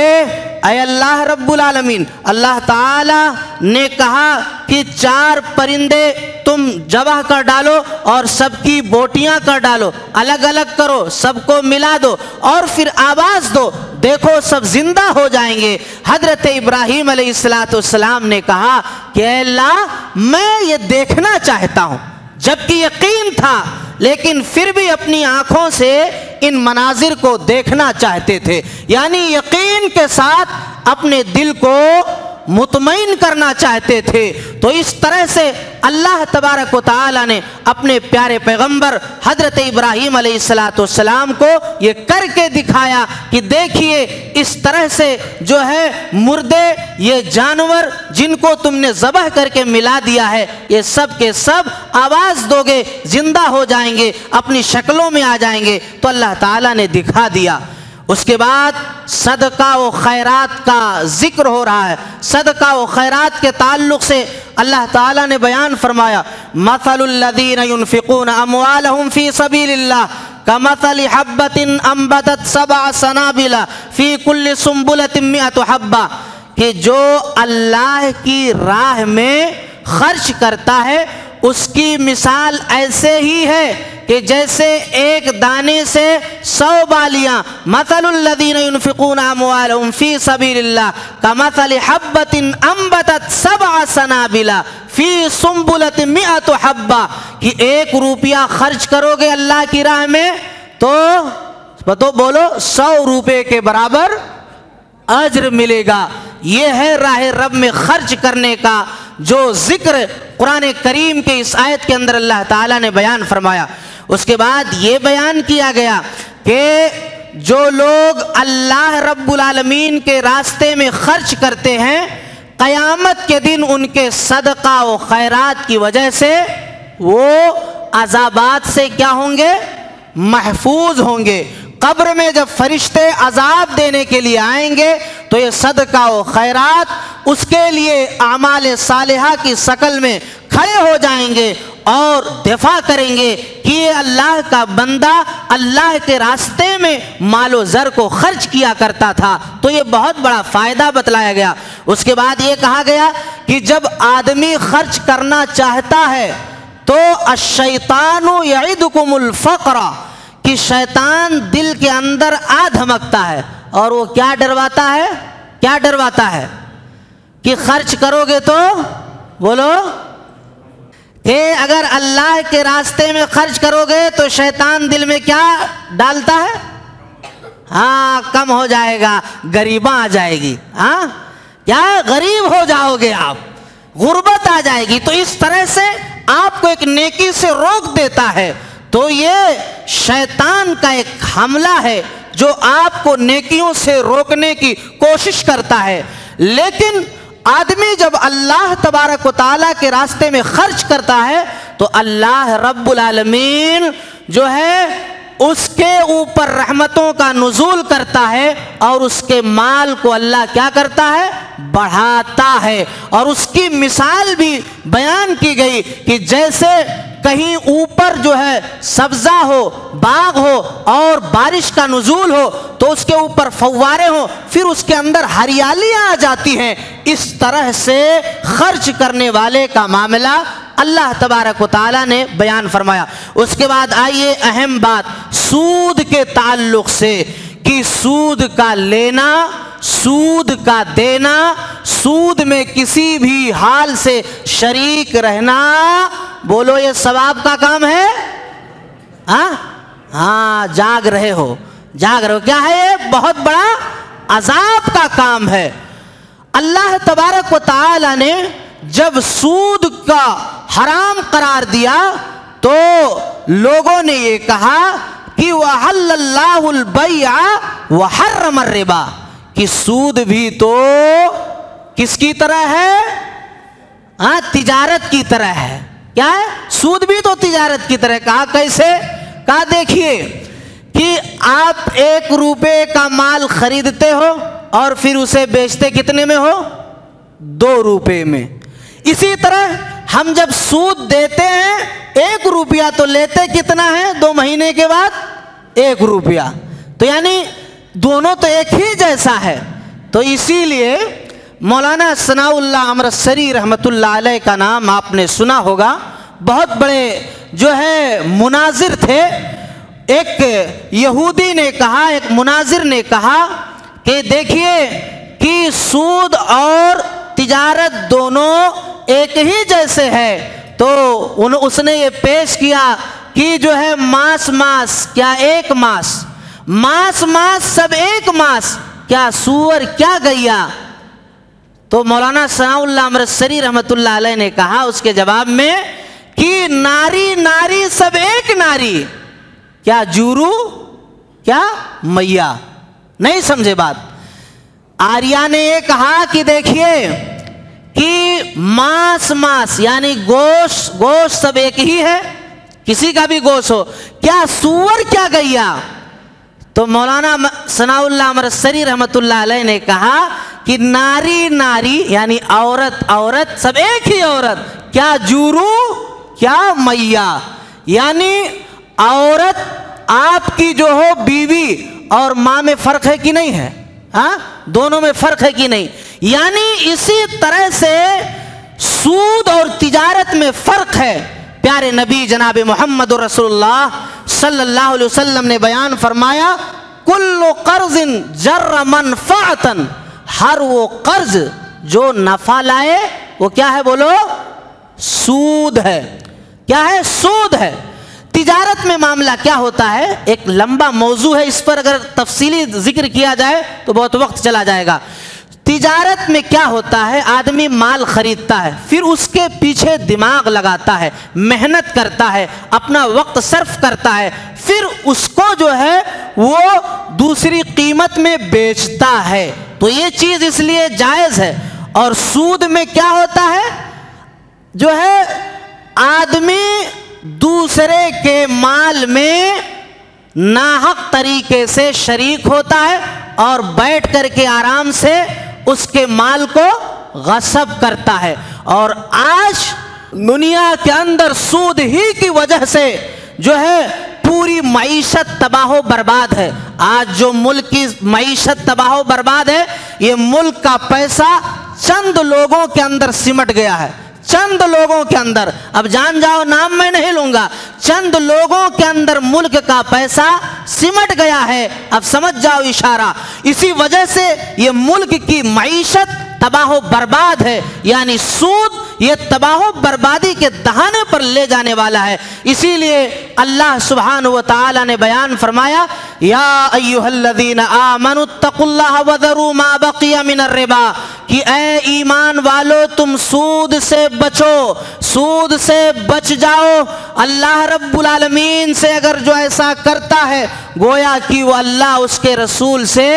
اے اللہ رب العالمین، اللہ تعالی نے کہا کہ 4 پرندے تم ذبح کر ڈالو اور سب کی بوٹیاں کر ڈالو، الگ الگ کرو، سب کو ملا دو اور پھر آواز دو، دیکھو سب زندہ ہو جائیں گے۔ حضرت ابراہیم علیہ السلام نے کہا کہ اے اللہ میں یہ دیکھنا چاہتا ہوں، جبکہ یقین تھا لیکن پھر بھی اپنی آنکھوں سے ان مناظر کو دیکھنا چاہتے تھے، یعنی یقین کے ساتھ اپنے دل کو مطمئن کرنا چاہتے تھے۔ تو اس طرح سے اللہ تبارک و تعالی نے اپنے پیارے پیغمبر حضرت ابراہیم علیہ السلام کو یہ کر کے دکھایا کہ دیکھیے اس طرح سے جو ہے مردے، یہ جانور جن کو تم نے ذبح کر کے ملا دیا ہے، یہ سب کے سب آواز دو گے زندہ ہو جائیں گے، اپنی شکلوں میں آ جائیں گے۔ تو اللہ تعالیٰ نے دکھا دیا۔ اس کے بعد صدقہ و خیرات کا ذکر ہو رہا ہے۔ صدقہ و خیرات کے تعلق سے اللہ تعالیٰ نے بیان فرمایا، مثل الذین ينفقون اموالهم فی سبیل اللہ کمثل حبۃ انبتت 7 سنابل فی کل سنبلۃ 100 حبہ، کہ جو اللہ کی راہ میں خرچ کرتا ہے اس کی مثال ایسے ہی ہے کہ جیسے ایک دانے سے 100 بالیاں۔ مثل الذین ينفقون اموالهم فی سبیل اللہ کمثل حبۃ انبتت 7 سنابل فی سنبلۃ 100 حبہ، کہ 1 روپیہ خرچ کرو گے اللہ کی راہ میں تو بولو 100 روپے کے برابر اجر ملے گا۔ یہ ہے راہ رب میں خرچ کرنے کا جو ذکر قرآن کریم کے اس آیت کے اندر اللہ تعالیٰ نے بیان فرمایا۔ اس کے بعد یہ بیان کیا گیا کہ جو لوگ اللہ رب العالمین کے راستے میں خرچ کرتے ہیں، قیامت کے دن ان کے صدقہ و خیرات کی وجہ سے وہ عذابات سے کیا ہوں گے؟ محفوظ ہوں گے۔ قبر میں جب فرشتے عذاب دینے کے لیے آئیں گے تو یہ صدقہ و خیرات اس کے لیے اعمال صالحہ کی شکل میں کھڑے ہو جائیں گے اور دفاع کریں گے کہ یہ اللہ کا بندہ اللہ کے راستے میں مال و زر کو خرچ کیا کرتا تھا۔ تو یہ بہت بڑا فائدہ بتلایا گیا۔ اس کے بعد یہ کہا گیا کہ جب آدمی خرچ کرنا چاہتا ہے تو الشیطان یعدکم الفقر، کہ شیطان دل کے اندر آ دھمکتا ہے اور وہ کیا ڈرواتا ہے؟ کیا ڈرواتا ہے؟ کہ خرچ کرو گے تو بولو کہ اگر اللہ کے راستے میں خرچ کرو گے تو شیطان دل میں کیا ڈالتا ہے؟ ہاں کم ہو جائے گا، غریباں آ جائے گی، ہاں کیا غریب ہو جاؤ گے آپ، غربت آ جائے گی۔ تو اس طرح سے آپ کو ایک نیکی سے روک دیتا ہے۔ تو یہ شیطان کا ایک حملہ ہے جو آپ کو نیکیوں سے روکنے کی کوشش کرتا ہے۔ لیکن آدمی جب اللہ تبارک و تعالیٰ کے راستے میں خرچ کرتا ہے تو اللہ رب العالمین جو ہے اس کے اوپر رحمتوں کا نزول کرتا ہے اور اس کے مال کو اللہ کیا کرتا ہے؟ بڑھاتا ہے۔ اور اس کی مثال بھی بیان کی گئی کہ جیسے کہیں اوپر جو ہے سبزہ ہو، باغ ہو اور بارش کا نزول ہو تو اس کے اوپر فوارے ہوں، پھر اس کے اندر ہریالیاں آ جاتی ہیں، اس طرح سے خرچ کرنے والے کا معاملہ اللہ تبارک و تعالیٰ نے بیان فرمایا۔ اس کے بعد آئیے اہم بات سود کے تعلق سے، کہ سود کا لینا، سود کا دینا، سود میں کسی بھی حال سے شریک رہنا، بولو یہ ثواب کا کام ہے؟ ہاں جاگ رہے ہو، جاگ رہے ہو، کیا ہے یہ؟ بہت بڑا عذاب کا کام ہے۔ اللہ تبارک و تعالی نے جب سود کا حرام قرار دیا تو لوگوں نے یہ کہا کہ وَحَلَّ اللَّهُ الْبَيْعَ وَحَرَّمَ الرِّبَا، کہ سود بھی تو کس کی طرح ہے؟ تجارت کی طرح ہے۔ کیا ہے؟ سود بھی تو تجارت کی طرح۔ کہا کیسے؟ کہا دیکھیے کہ آپ 1 روپے کا مال خریدتے ہو اور پھر اسے بیچتے کتنے میں ہو؟ 2 روپے میں۔ اسی طرح ہم جب سود دیتے ہیں 1 روپیہ تو لیتے کتنا ہے 2 مہینے کے بعد 1 روپیہ، تو یعنی دونوں تو ایک ہی جیسا ہے۔ تو اسی لیے مولانا ثناء اللہ امرتسری رحمۃ اللہ علیہ کا نام آپ نے سنا ہوگا، بہت بڑے جو ہے مناظر تھے۔ ایک یہودی نے کہا، ایک مناظر نے کہا کہ دیکھیے کہ سود اور تجارت دونوں ایک ہی جیسے ہے، تو اس نے یہ پیش کیا کہ جو ہے ماس کیا ایک ماس سب ایک ماس، کیا سور کیا گیا؟ تو مولانا ثناء اللہ امرتسری رحمۃ اللہ علیہ نے کہا اس کے جواب میں کہ ناری سب ایک ناری، کیا جورو کیا میاں؟ نہیں سمجھے بات۔ آریہ نے یہ کہا کہ دیکھیے کہ ماس یعنی گوشت سب ایک ہی ہے، کسی کا بھی گوشت ہو، کیا سور کیا گیا؟ تو مولانا ثناء اللہ امرتسری رحمۃ اللہ علیہ نے کہا کہ ناری یعنی عورت سب ایک ہی عورت، کیا جورو کیا میاں؟ یعنی عورت آپ کی جو ہو بیوی اور ماں میں فرق ہے کہ نہیں ہے؟ ہاں دونوں میں فرق ہے کہ نہیں؟ یعنی اسی طرح سے سود اور تجارت میں فرق ہے۔ پیارے نبی جناب محمد رسول اللہ صلی اللہ علیہ وسلم نے بیان فرمایا کل قرض جر منفعتا، ہر وہ قرض جو نفع لائے وہ کیا ہے؟ بولو سود ہے۔ کیا ہے؟ سود ہے۔ تجارت میں معاملہ کیا ہوتا ہے؟ ایک لمبا موضوع ہے، اس پر اگر تفصیلی ذکر کیا جائے تو بہت وقت چلا جائے گا۔ تجارت میں کیا ہوتا ہے؟ آدمی مال خریدتا ہے، پھر اس کے پیچھے دماغ لگاتا ہے، محنت کرتا ہے، اپنا وقت صرف کرتا ہے، پھر اس کو جو ہے وہ دوسری قیمت میں بیچتا ہے، تو یہ چیز اس لیے جائز ہے۔ اور سود میں کیا ہوتا ہے؟ جو ہے آدمی دوسرے کے مال میں ناحق طریقے سے شریک ہوتا ہے اور بیٹھ کر کے آرام سے اس کے مال کو غصب کرتا ہے۔ اور آج دنیا کے اندر سود ہی کی وجہ سے جو ہے پوری معیشت تباہ و برباد ہے۔ آج جو ملک کی معیشت تباہ و برباد ہے، یہ ملک کا پیسہ چند لوگوں کے اندر سمٹ گیا ہے، چند لوگوں کے اندر۔ اب جان جاؤ، نام میں نہیں لوں گا، چند لوگوں کے اندر ملک کا پیسہ سمٹ گیا ہے۔ اب سمجھ جاؤ اشارہ۔ اسی وجہ سے یہ ملک کی معیشت تباہ و برباد ہے، یعنی سود یہ تباہ و بربادی کے دہانے پر لے جانے والا ہے۔ اسی لیے اللہ سبحانہ و تعالی نے بیان فرمایا یا ایھا الذین آمنوا اتقوا اللہ وذروا ما بقی من الربا، کہ اے ایمان والو تم سود سے بچو، سود سے بچ جاؤ۔ اللہ رب العالمین سے اگر جو ایسا کرتا ہے گویا کہ وہ اللہ اس کے رسول سے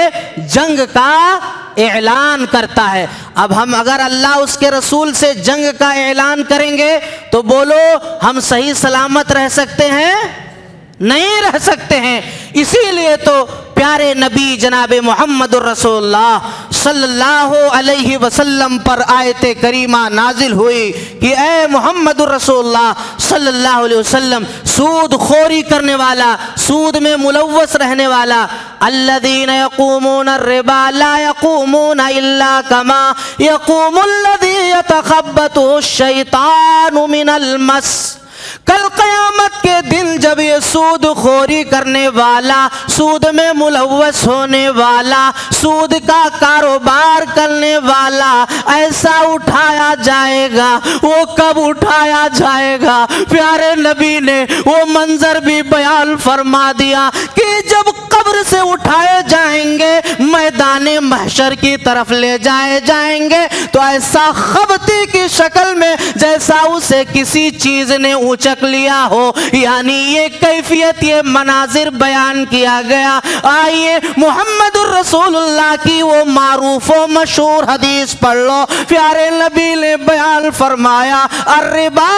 جنگ کا اعلان کرتا ہے۔ اب ہم اگر اللہ اس کے رسول سے جنگ کا اعلان کریں گے تو بولو ہم صحیح سلامت رہ سکتے ہیں؟ نہیں رہ سکتے ہیں۔ اسی لیے تو پیارے نبی جناب محمد الرسول اللہ صلی اللہ علیہ وسلم پر آیت کریمہ نازل ہوئی کہ اے محمد الرسول اللہ صلی اللہ علیہ وسلم، سود خوری کرنے والا، سود میں ملوث رہنے والا، الذین یقومون الربا لا یقومون الا کما یقوم الذی یتخبطہ الشیطان من المس۔ کل قیامت کے دن جب یہ سود خوری کرنے والا، سود میں ملوث ہونے والا، سود کا کاروبار کرنے والا ایسا اٹھایا جائے گا، وہ کب اٹھایا جائے گا؟ پیارے نبی نے وہ منظر بھی بیان فرما دیا کہ جب قبر سے اٹھائے جائیں گے، میدان محشر کی طرف لے جائے جائیں گے، تو ایسا خبطی کی شکل میں جیسا اسے کسی چیز نے اونچک لیا ہو، یعنی یہ کیفیت، یہ مناظر بیان کیا گیا۔ آئیے محمد الرسول اللہ کی وہ معروف و مشہور حدیث پڑھ لو۔ پیارے نبی نے بیان فرمایا الربا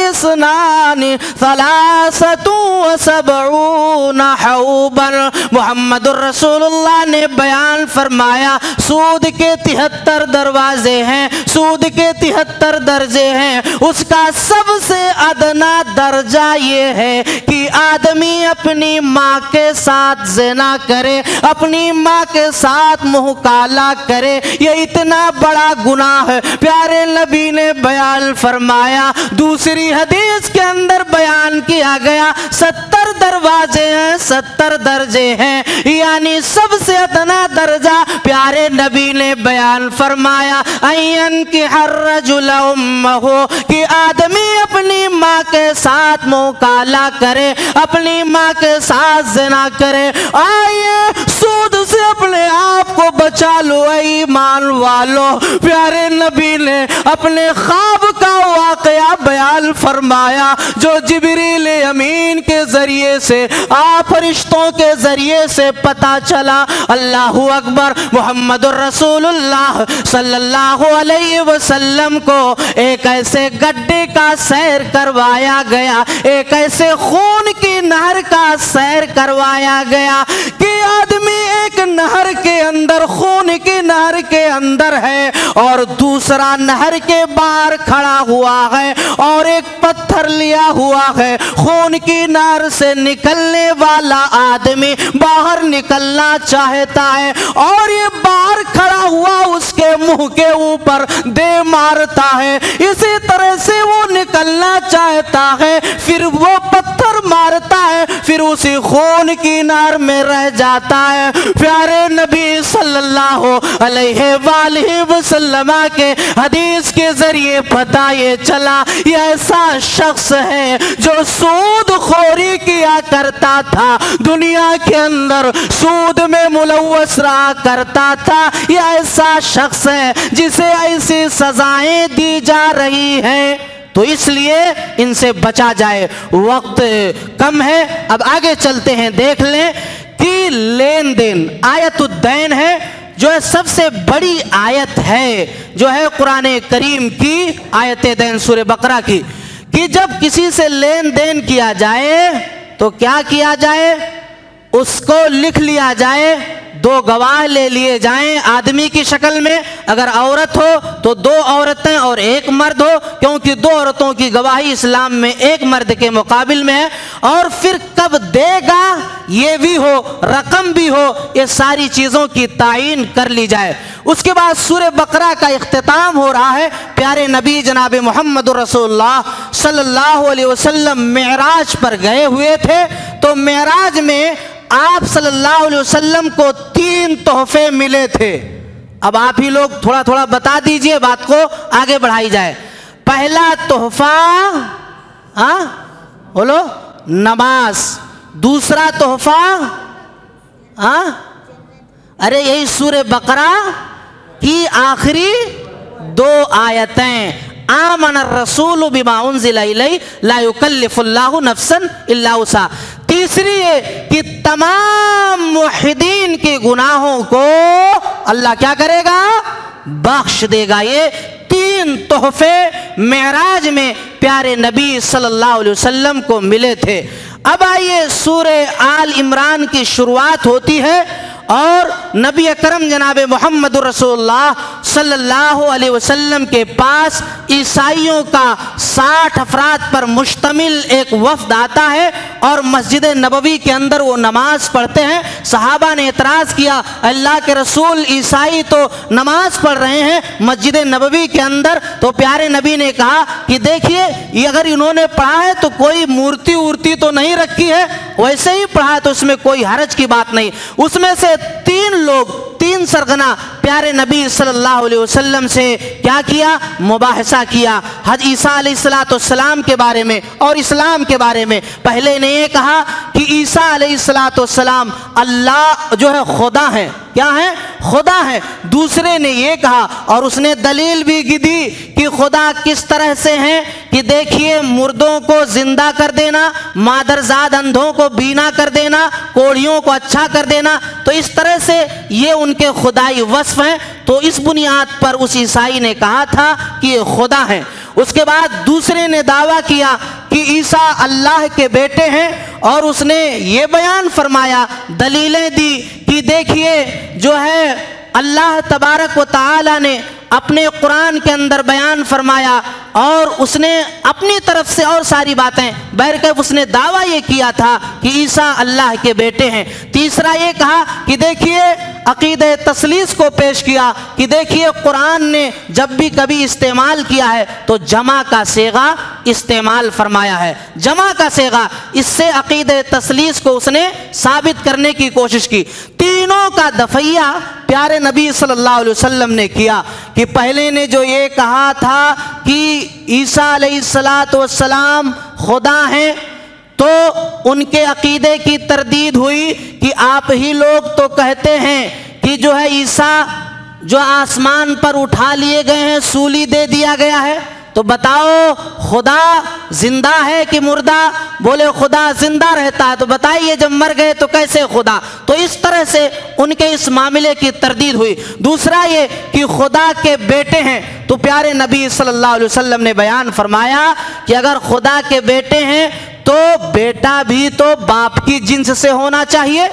اثنان ثلاثة وسبعون حوبا۔ محمد الرسول اللہ نے بیان بیان فرمایا سود کے 73 دروازے ہیں، سود کے 73 درجے ہیں، اس کا سب سے ادنا درجہ یہ ہے کہ آدمی اپنی ماں کے ساتھ زنا کرے، اپنی ماں کے ساتھ منہ کالا کرے، یہ اتنا بڑا گناہ ہے۔ پیارے نبی نے بیان فرمایا، دوسری حدیث کے اندر بیان کیا گیا 70 دروازے ہیں، 70 درجے ہیں، یعنی سب سے ادنا درجہ پیارے نبی نے بیان فرمایا این کی الرجل امہ، کہ آدمی اپنی ماں کے ساتھ منہ کالا کرے، اپنی ماں کے ساتھ زنا کرے۔ آئیے سود سے اپنے آپ کو بچا لو اے ایمان والو۔ پیارے نبی نے اپنے خواب کا واقعہ بیان فرمایا جو جبریل امین کے ذریعے سے آپ فرشتوں کے ذریعے سے پتہ چلا۔ اللہ اکبر، محمد الرسول اللہ صلی اللہ علیہ وسلم کو ایک ایسے گڈھے کا سیر کروایا گیا، ایک ایسے خون کی نہر کا سیر کروایا گیا کہ آدمی ایک نہر کے اندر، خون کی نہر کے اندر ہے اور دوسرا نہر کے باہر کھڑا ہوا ہے اور ایک پتھر لیا ہوا ہے۔ خون کی نہر سے نکلنے والا آدمی باہر نکلنا چاہتا ہے اور یہ باہر کھڑا ہوا اس کے منہ کے اوپر دے مارتا ہے، اسی طرح سے وہ نکلنا چاہتا ہے، پھر وہ پتھر مارتا ہے، پھر اسی خون کی نہر میں رہ جاتا ہے۔ پیارے نبی صلی اللہ علیہ وآلہ وسلم کے حدیث کے ذریعے پتہ یہ چلا یہ ایسا شخص ہے جو سود خوری کیا کرتا تھا، دنیا کے اندر سود میں ملوث رہا کرتا تھا، یہ ایسا شخص ہے جسے ایسی سزائیں دی جا رہی ہیں، تو اس لیے ان سے بچا جائے۔ وقت کم ہے، اب آگے چلتے ہیں، دیکھ لیں کہ لین دین آیت الدین ہے جو ہے سب سے بڑی آیت ہے، جو ہے قرآن کریم کی آیت دین سورہ بقرہ کی، کہ جب کسی سے لین دین کیا جائے تو کیا کیا جائے، اس کو لکھ لیا جائے، 2 گواہ لے لیے جائیں آدمی کی شکل میں، اگر عورت ہو تو 2 عورتیں اور 1 مرد ہو، کیونکہ 2 عورتوں کی گواہی اسلام میں 1 مرد کے مقابل میں ہے، اور پھر کب دے گا یہ بھی ہو، رقم بھی ہو، یہ ساری چیزوں کی تعین کر لی جائے۔ اس کے بعد سورہ بقرہ کا اختتام ہو رہا ہے، پیارے نبی جناب محمد رسول اللہ صلی اللہ علیہ وسلم معراج پر گئے ہوئے تھے، تو معراج میں آپ صلی اللہ علیہ وسلم کو 3 تحفے ملے تھے۔ اب آپ ہی لوگ تھوڑا تھوڑا بتا دیجئے، بات کو آگے بڑھائی جائے۔ پہلا تحفہ بولو نماز، دوسرا تحفہ ارے یہی سورہ بقرہ کی آخری 2 آیتیں، آمن الرسول بما انزل الیہ لا یکلف اللہ نفسا الا وسعہا۔ تیسری ہے کہ تمام موحدین کے گناہوں کو اللہ کیا کرے گا، بخش دے گا۔ یہ 3 تحفے معراج میں پیارے نبی صلی اللہ علیہ وسلم کو ملے تھے۔ اب آئیے سورہ آل عمران کی شروعات ہوتی ہے اور نبی اکرم جناب محمد رسول اللہ صلی اللہ علیہ وسلم کے پاس عیسائیوں کا 60 افراد پر مشتمل ایک وفد آتا ہے اور مسجد نبوی کے اندر وہ نماز پڑھتے ہیں۔ صحابہ نے اعتراض کیا، اللہ کے رسول عیسائی تو نماز پڑھ رہے ہیں مسجد نبوی کے اندر، تو پیارے نبی نے کہا کہ دیکھیے یہ اگر انہوں نے پڑھا ہے تو کوئی مورتی تو نہیں رکھی ہے، ویسے ہی پڑھا ہے تو اس میں کوئی حرج کی بات نہیں۔ اس میں سے 3 لوگ 3 سرغنہ پیارے نبی صلی اللہ علیہ وسلم سے کیا کیا، مباحثہ کیا حضرت عیسیٰ علیہ السلام کے بارے میں اور اسلام کے بارے میں۔ پہلے نے یہ کہا کہ عیسیٰ علیہ السلام اللہ جو ہے خدا ہے، کیا ہے، خدا ہے۔ دوسرے نے یہ کہا اور اس نے دلیل بھی دی کہ خدا کس طرح سے ہیں، کہ دیکھیے مردوں کو زندہ کر دینا، مادرزاد اندھوں کو بینا کر دینا، کوڑیوں کو اچھا کر دینا، تو اس طرح سے یہ ان کے خدائی وصف ہیں۔ تو اس بنیاد پر اس عیسائی نے کہا تھا کہ یہ خدا ہیں۔ اس کے بعد دوسرے نے دعویٰ کیا کہ عیسیٰ اللہ کے بیٹے ہیں اور اس نے یہ بیان فرمایا، دلیلیں دی کہ دیکھیے جو ہے اللہ تبارک و تعالی نے اپنے قرآن کے اندر بیان فرمایا اور اس نے اپنی طرف سے اور ساری باتیں بہرکیف اس نے دعویٰ یہ کیا تھا کہ عیسیٰ اللہ کے بیٹے ہیں۔ تیسرا یہ کہا کہ دیکھیے عقیدہ تثلیث کو پیش کیا کہ دیکھیے قرآن نے جب بھی کبھی استعمال کیا ہے تو جمع کا صیغہ استعمال فرمایا ہے، جمع کا صیغہ، اس سے عقیدہ تثلیث کو اس نے ثابت کرنے کی کوشش کی۔ تینوں کا دفعہ پیارے نبی صلی اللہ علیہ وسلم نے کیا کہ پہلے نے جو یہ کہا تھا کہ عیسیٰ علیہ السلام خدا ہیں تو ان کے عقیدے کی تردید ہوئی کہ آپ ہی لوگ تو کہتے ہیں کہ جو ہے عیسیٰ جو آسمان پر اٹھا لیے گئے ہیں، سولی دے دیا گیا ہے، تو بتاؤ خدا زندہ ہے کہ مردہ؟ بولے خدا زندہ رہتا ہے، تو بتائیے جب مر گئے تو کیسے خدا؟ تو اس طرح سے ان کے اس معاملے کی تردید ہوئی۔ دوسرا یہ کہ خدا کے بیٹے ہیں، تو پیارے نبی صلی اللہ علیہ وسلم نے بیان فرمایا کہ اگر خدا کے بیٹے ہیں تو بیٹا بھی تو باپ کی جنس سے ہونا چاہیے،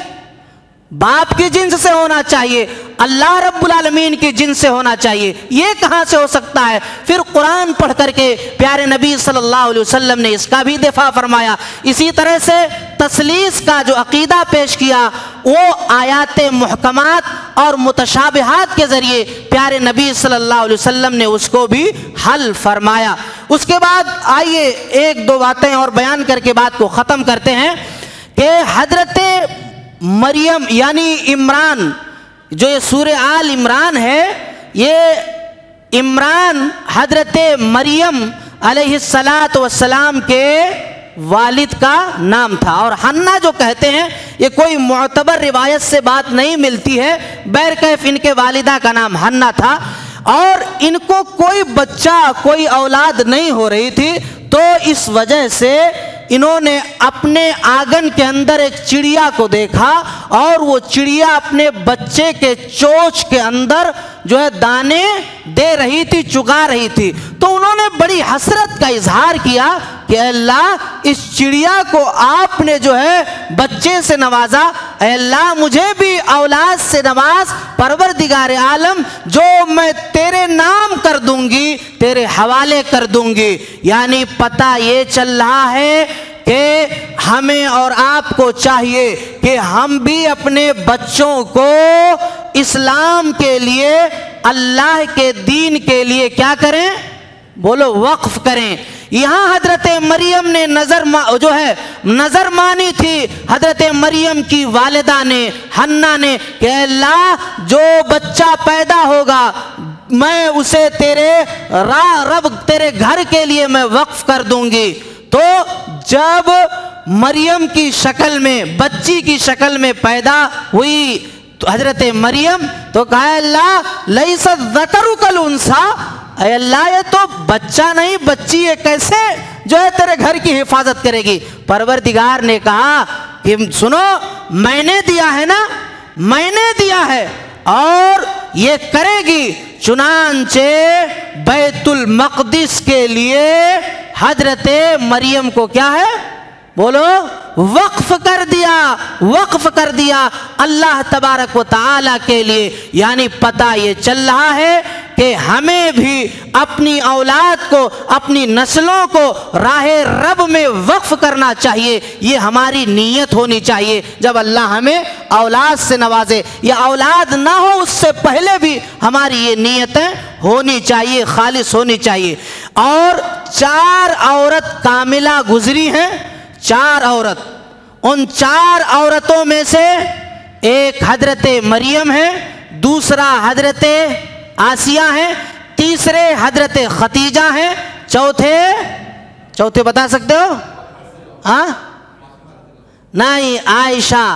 باپ کی جنس سے ہونا چاہیے، اللہ رب العالمین کی جنس سے ہونا چاہیے، یہ کہاں سے ہو سکتا ہے؟ پھر قرآن پڑھ کر کے پیارے نبی صلی اللہ علیہ وسلم نے اس کا بھی دفاع فرمایا۔ اسی طرح سے تثلیث کا جو عقیدہ پیش کیا وہ آیات محکمات اور متشابہات کے ذریعے پیارے نبی صلی اللہ علیہ وسلم نے اس کو بھی حل فرمایا۔ اس کے بعد آئیے ایک دو باتیں اور بیان کر کے بات کو ختم کرتے ہیں کہ حضرت مریم یعنی عمران، جو یہ سورہ آل عمران ہے، یہ عمران حضرت مریم علیہ السلام کے والد کا نام تھا، اور حنا جو کہتے ہیں یہ کوئی معتبر روایت سے بات نہیں ملتی ہے، بہرکیف ان کے والدہ کا نام حنا تھا، اور ان کو کوئی بچہ کوئی اولاد نہیں ہو رہی تھی، تو اس وجہ سے انہوں نے اپنے آنگن کے اندر ایک چڑیا کو دیکھا، اور وہ چڑیا اپنے بچے کے چونچ کے اندر جو ہے دانے دے رہی تھی، چگا رہی تھی، تو انہوں نے بڑی حسرت کا اظہار کیا کہ اے اللہ اس چڑیا کو آپ نے جو ہے بچے سے نوازا، اے اللہ مجھے بھی اولاد سے نواز پروردگار عالم، جو میں تیرے نام کر دوں گی، تیرے حوالے کر دوں گی۔ یعنی پتہ یہ چل رہا ہے کہ ہمیں اور آپ کو چاہیے کہ ہم بھی اپنے بچوں کو اسلام کے لیے، اللہ کے دین کے لیے کیا کریں؟ بولو وقف کریں۔ یہاں حضرت مریم نے نظر مانی تھی، حضرت مریم کی والدہ نے، حنا نے، کہ اے اللہ جو بچہ پیدا ہوگا میں اسے تیرے گھر کے لیے میں وقف کر دوں گی۔ تو جب مریم کی شکل میں، بچی کی شکل میں پیدا ہوئی تو حضرت مریم تو کہا اے اللہ لیس الذکر کالانثیٰ، اے اللہ یہ تو بچہ نہیں بچی ہے، کیسے جو ہے تیرے گھر کی حفاظت کرے گی؟ پروردگار نے کہا کہ سنو میں نے دیا ہے نا، میں نے دیا ہے اور یہ کرے گی۔ چنانچہ بیت المقدس کے لیے حضرت مریم کو کیا ہے؟ بولو وقف کر دیا، وقف کر دیا اللہ تبارک و تعالی کے لیے۔ یعنی پتہ یہ چل رہا ہے کہ ہمیں بھی اپنی اولاد کو، اپنی نسلوں کو راہ رب میں وقف کرنا چاہیے، یہ ہماری نیت ہونی چاہیے۔ جب اللہ ہمیں اولاد سے نوازے یا اولاد نہ ہو اس سے پہلے بھی ہماری یہ نیتیں ہونی چاہیے، خالص ہونی چاہیے۔ اور 4 عورت کاملہ گزری ہیں، 4 عورت، ان 4 عورتوں میں سے ایک حضرت مریم ہے، دوسرا حضرت آسیہ ہیں، تیسرے حضرت خدیجہ ہیں، چوتھے بتا سکتے ہو؟ ہاں نہیں، عائشہ،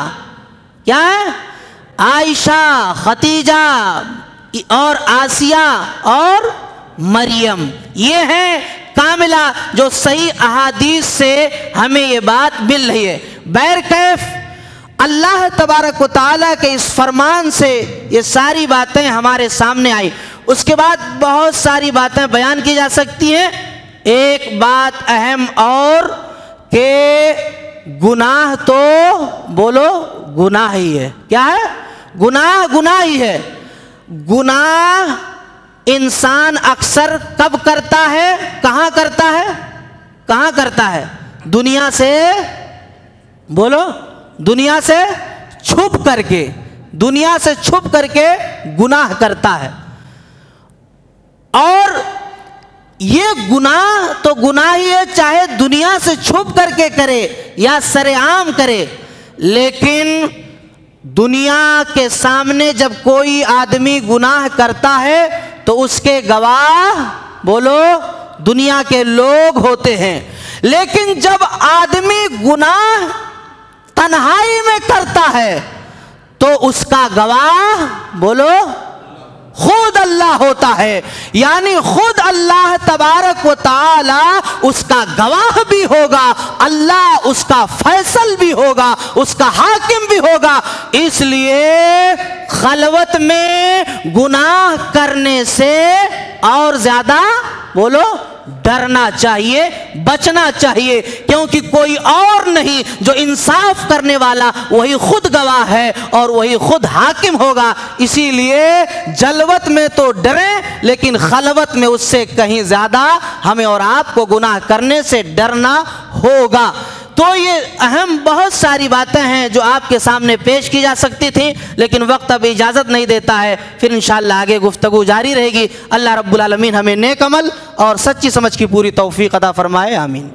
کیا ہے؟ عائشہ، خدیجہ اور آسیہ اور مریم، یہ ہیں کاملہ جو صحیح احادیث سے ہمیں یہ بات مل رہی ہے۔ بہرکیف اللہ تبارک و تعالیٰ کے اس فرمان سے یہ ساری باتیں ہمارے سامنے آئی۔ اس کے بعد بہت ساری باتیں بیان کی جا سکتی ہیں۔ ایک بات اہم اور کہ گناہ تو بولو گناہ ہی ہے، کیا ہے؟ گناہ گناہ ہی ہے۔ گناہ انسان اکثر کب کرتا ہے، کہاں کرتا ہے، کہاں کرتا ہے؟ دنیا سے، بولو، دنیا سے چھپ کر کے، دنیا سے چھپ کر کے گناہ کرتا ہے۔ اور یہ گناہ تو گناہ ہی ہے، چاہے دنیا سے چھپ کر کے کرے یا سر عام کرے، لیکن دنیا کے سامنے جب کوئی آدمی گناہ کرتا ہے تو اس کے گواہ، بولو، دنیا کے لوگ ہوتے ہیں۔ لیکن جب آدمی گناہ تنہائی میں کرتا ہے تو اس کا گواہ، بولو، خود اللہ ہوتا ہے۔ یعنی خود اللہ تبارک و تعالی اس کا گواہ بھی ہوگا، اللہ اس کا فیصل بھی ہوگا، اس کا حاکم بھی ہوگا۔ اس لیے خلوت میں گناہ کرنے سے اور زیادہ، بولو، ڈرنا چاہیے، بچنا چاہیے، کیونکہ کوئی اور نہیں، جو انصاف کرنے والا وہی خود گواہ ہے اور وہی خود حاکم ہوگا۔ اسی لیے جلوت میں تو ڈریں، لیکن خلوت میں اس سے کہیں زیادہ ہمیں اور آپ کو گناہ کرنے سے ڈرنا ہوگا۔ تو یہ اہم بہت ساری باتیں ہیں جو آپ کے سامنے پیش کی جا سکتی تھیں، لیکن وقت اب اجازت نہیں دیتا ہے، پھر انشاءاللہ آگے گفتگو جاری رہے گی۔ اللہ رب العالمین ہمیں نیک عمل اور سچی سمجھ کی پوری توفیق عطا فرمائے، آمین۔